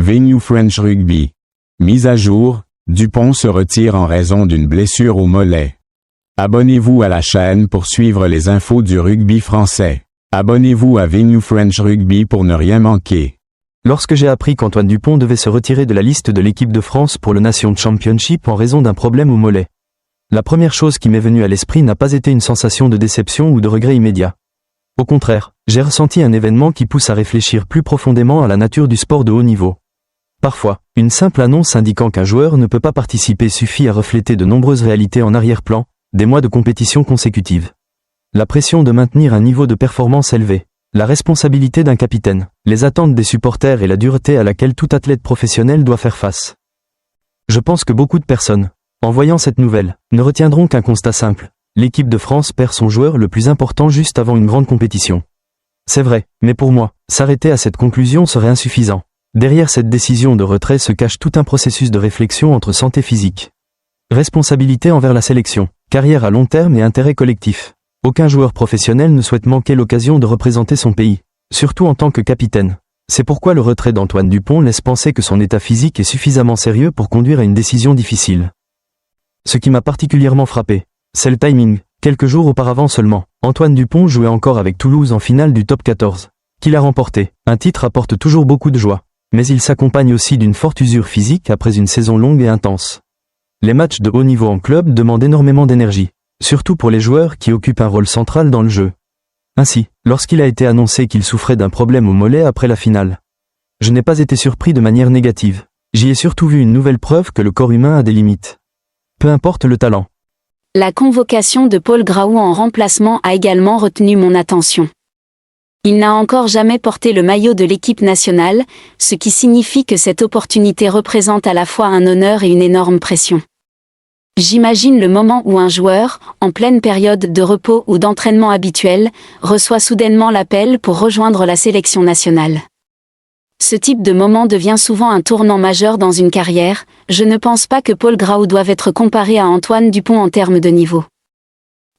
Venue French Rugby. Mise à jour, Dupont se retire en raison d'une blessure au mollet. Abonnez-vous à la chaîne pour suivre les infos du rugby français. Abonnez-vous à Venue French Rugby pour ne rien manquer. Lorsque j'ai appris qu'Antoine Dupont devait se retirer de la liste de l'équipe de France pour le Nation Championship en raison d'un problème au mollet, la première chose qui m'est venue à l'esprit n'a pas été une sensation de déception ou de regret immédiat. Au contraire, j'ai ressenti un événement qui pousse à réfléchir plus profondément à la nature du sport de haut niveau. Parfois, une simple annonce indiquant qu'un joueur ne peut pas participer suffit à refléter de nombreuses réalités en arrière-plan, des mois de compétition consécutive. La pression de maintenir un niveau de performance élevé, la responsabilité d'un capitaine, les attentes des supporters et la dureté à laquelle tout athlète professionnel doit faire face. Je pense que beaucoup de personnes, en voyant cette nouvelle, ne retiendront qu'un constat simple. L'équipe de France perd son joueur le plus important juste avant une grande compétition. C'est vrai, mais pour moi, s'arrêter à cette conclusion serait insuffisant. Derrière cette décision de retrait se cache tout un processus de réflexion entre santé physique, responsabilité envers la sélection, carrière à long terme et intérêt collectif. Aucun joueur professionnel ne souhaite manquer l'occasion de représenter son pays, surtout en tant que capitaine. C'est pourquoi le retrait d'Antoine Dupont laisse penser que son état physique est suffisamment sérieux pour conduire à une décision difficile. Ce qui m'a particulièrement frappé, c'est le timing. Quelques jours auparavant seulement, Antoine Dupont jouait encore avec Toulouse en finale du top 14, qu'il a remporté. Un titre apporte toujours beaucoup de joie, mais il s'accompagne aussi d'une forte usure physique après une saison longue et intense. Les matchs de haut niveau en club demandent énormément d'énergie, surtout pour les joueurs qui occupent un rôle central dans le jeu. Ainsi, lorsqu'il a été annoncé qu'il souffrait d'un problème au mollet après la finale, je n'ai pas été surpris de manière négative. J'y ai surtout vu une nouvelle preuve que le corps humain a des limites. Peu importe le talent. La convocation de Paul Graou en remplacement a également retenu mon attention. Il n'a encore jamais porté le maillot de l'équipe nationale, ce qui signifie que cette opportunité représente à la fois un honneur et une énorme pression. J'imagine le moment où un joueur, en pleine période de repos ou d'entraînement habituel, reçoit soudainement l'appel pour rejoindre la sélection nationale. Ce type de moment devient souvent un tournant majeur dans une carrière. Je ne pense pas que Paul Graou doive être comparé à Antoine Dupont en termes de niveau.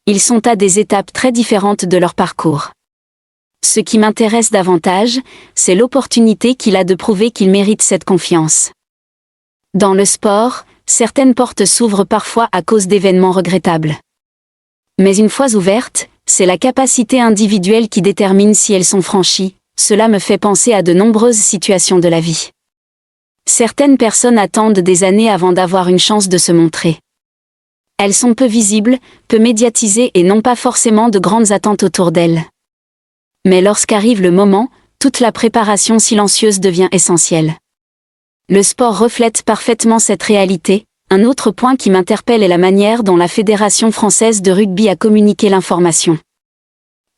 Ils sont à des étapes très différentes de leur parcours. Ce qui m'intéresse davantage, c'est l'opportunité qu'il a de prouver qu'il mérite cette confiance. Dans le sport, certaines portes s'ouvrent parfois à cause d'événements regrettables. Mais une fois ouvertes, c'est la capacité individuelle qui détermine si elles sont franchies. Cela me fait penser à de nombreuses situations de la vie. Certaines personnes attendent des années avant d'avoir une chance de se montrer. Elles sont peu visibles, peu médiatisées et n'ont pas forcément de grandes attentes autour d'elles. Mais lorsqu'arrive le moment, toute la préparation silencieuse devient essentielle. Le sport reflète parfaitement cette réalité. Un autre point qui m'interpelle est la manière dont la Fédération française de rugby a communiqué l'information.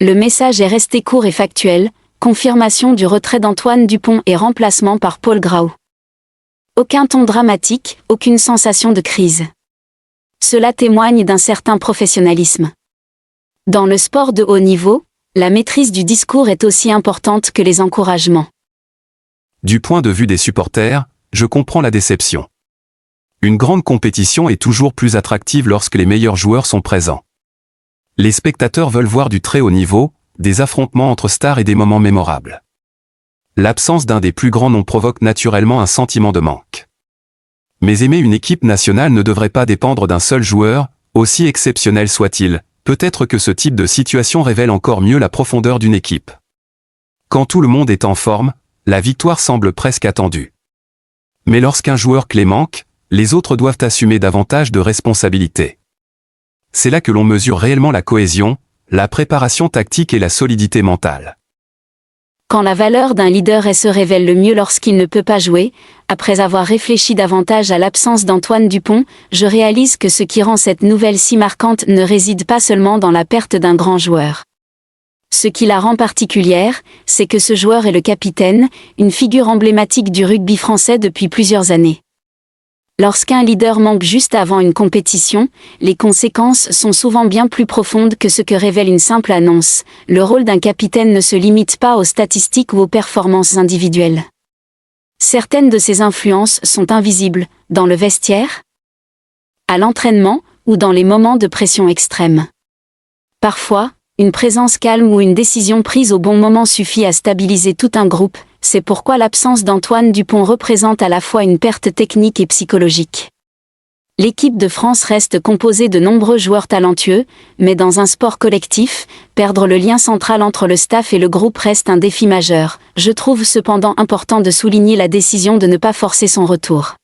Le message est resté court et factuel. Confirmation du retrait d'Antoine Dupont et remplacement par Paul Graou. Aucun ton dramatique, aucune sensation de crise. Cela témoigne d'un certain professionnalisme. Dans le sport de haut niveau, la maîtrise du discours est aussi importante que les encouragements. Du point de vue des supporters, je comprends la déception. Une grande compétition est toujours plus attractive lorsque les meilleurs joueurs sont présents. Les spectateurs veulent voir du très haut niveau, des affrontements entre stars et des moments mémorables. L'absence d'un des plus grands noms provoque naturellement un sentiment de manque. Mais aimer une équipe nationale ne devrait pas dépendre d'un seul joueur, aussi exceptionnel soit-il. Peut-être que ce type de situation révèle encore mieux la profondeur d'une équipe. Quand tout le monde est en forme, la victoire semble presque attendue. Mais lorsqu'un joueur clé manque, les autres doivent assumer davantage de responsabilités. C'est là que l'on mesure réellement la cohésion, la préparation tactique et la solidité mentale. Quand la valeur d'un leader se révèle le mieux lorsqu'il ne peut pas jouer, après avoir réfléchi davantage à l'absence d'Antoine Dupont, je réalise que ce qui rend cette nouvelle si marquante ne réside pas seulement dans la perte d'un grand joueur. Ce qui la rend particulière, c'est que ce joueur est le capitaine, une figure emblématique du rugby français depuis plusieurs années. Lorsqu'un leader manque juste avant une compétition, les conséquences sont souvent bien plus profondes que ce que révèle une simple annonce. Le rôle d'un capitaine ne se limite pas aux statistiques ou aux performances individuelles. Certaines de ces influences sont invisibles, dans le vestiaire, à l'entraînement ou dans les moments de pression extrême. Parfois, une présence calme ou une décision prise au bon moment suffit à stabiliser tout un groupe. c'est pourquoi l'absence d'Antoine Dupont représente à la fois une perte technique et psychologique. L'équipe de France reste composée de nombreux joueurs talentueux, mais dans un sport collectif, perdre le lien central entre le staff et le groupe reste un défi majeur. Je trouve cependant important de souligner la décision de ne pas forcer son retour.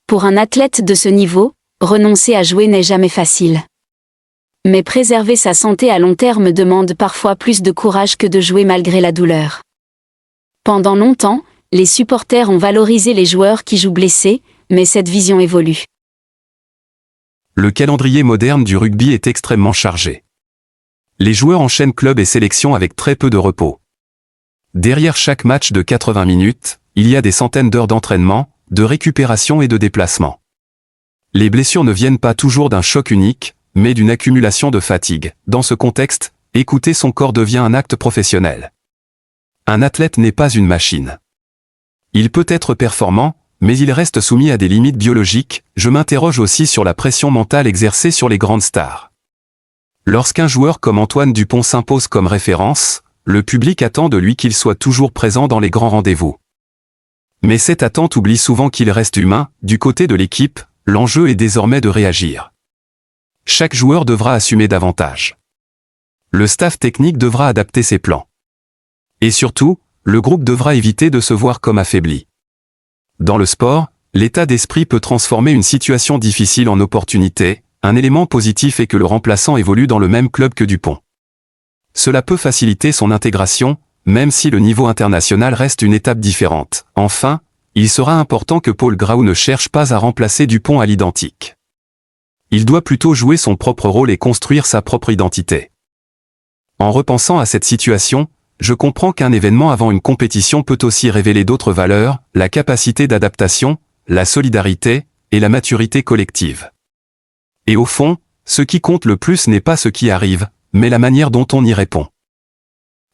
Pour un athlète de ce niveau, renoncer à jouer n'est jamais facile. Mais préserver sa santé à long terme demande parfois plus de courage que de jouer malgré la douleur. Pendant longtemps, les supporters ont valorisé les joueurs qui jouent blessés, mais cette vision évolue. Le calendrier moderne du rugby est extrêmement chargé. Les joueurs enchaînent clubs et sélections avec très peu de repos. Derrière chaque match de 80 minutes, il y a des centaines d'heures d'entraînement, de récupération et de déplacement. Les blessures ne viennent pas toujours d'un choc unique, mais d'une accumulation de fatigue. Dans ce contexte, écouter son corps devient un acte professionnel. Un athlète n'est pas une machine. Il peut être performant, mais il reste soumis à des limites biologiques. Je m'interroge aussi sur la pression mentale exercée sur les grandes stars. Lorsqu'un joueur comme Antoine Dupont s'impose comme référence, le public attend de lui qu'il soit toujours présent dans les grands rendez-vous. Mais cette attente oublie souvent qu'il reste humain. Du côté de l'équipe, l'enjeu est désormais de réagir. Chaque joueur devra assumer davantage. Le staff technique devra adapter ses plans. Et surtout, le groupe devra éviter de se voir comme affaibli. Dans le sport, l'état d'esprit peut transformer une situation difficile en opportunité. Un élément positif est que le remplaçant évolue dans le même club que Dupont. Cela peut faciliter son intégration, même si le niveau international reste une étape différente. Enfin, il sera important que Paul Grau ne cherche pas à remplacer Dupont à l'identique. Il doit plutôt jouer son propre rôle et construire sa propre identité. En repensant à cette situation, je comprends qu'un événement avant une compétition peut aussi révéler d'autres valeurs, la capacité d'adaptation, la solidarité, et la maturité collective. Et au fond, ce qui compte le plus n'est pas ce qui arrive, mais la manière dont on y répond.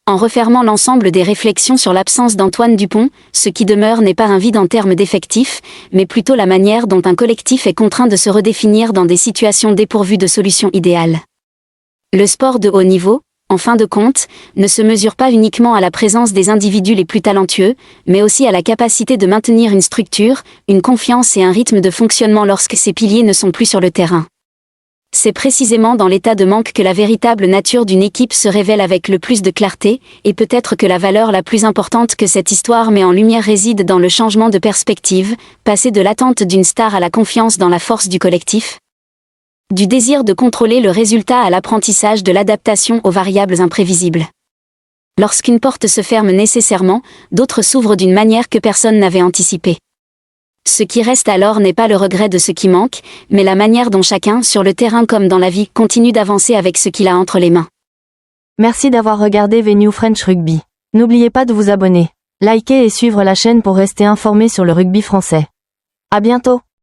En refermant l'ensemble des réflexions sur l'absence d'Antoine Dupont, ce qui demeure n'est pas un vide en termes d'effectifs, mais plutôt la manière dont un collectif est contraint de se redéfinir dans des situations dépourvues de solutions idéales. Le sport de haut niveau, en fin de compte, ne se mesure pas uniquement à la présence des individus les plus talentueux, mais aussi à la capacité de maintenir une structure, une confiance et un rythme de fonctionnement lorsque ces piliers ne sont plus sur le terrain. C'est précisément dans l'état de manque que la véritable nature d'une équipe se révèle avec le plus de clarté, et peut-être que la valeur la plus importante que cette histoire met en lumière réside dans le changement de perspective, passer de l'attente d'une star à la confiance dans la force du collectif. Du désir de contrôler le résultat à l'apprentissage de l'adaptation aux variables imprévisibles. Lorsqu'une porte se ferme nécessairement, d'autres s'ouvrent d'une manière que personne n'avait anticipée. Ce qui reste alors n'est pas le regret de ce qui manque, mais la manière dont chacun, sur le terrain comme dans la vie, continue d'avancer avec ce qu'il a entre les mains. Merci d'avoir regardé Venue French Rugby. N'oubliez pas de vous abonner, liker et suivre la chaîne pour rester informé sur le rugby français. À bientôt!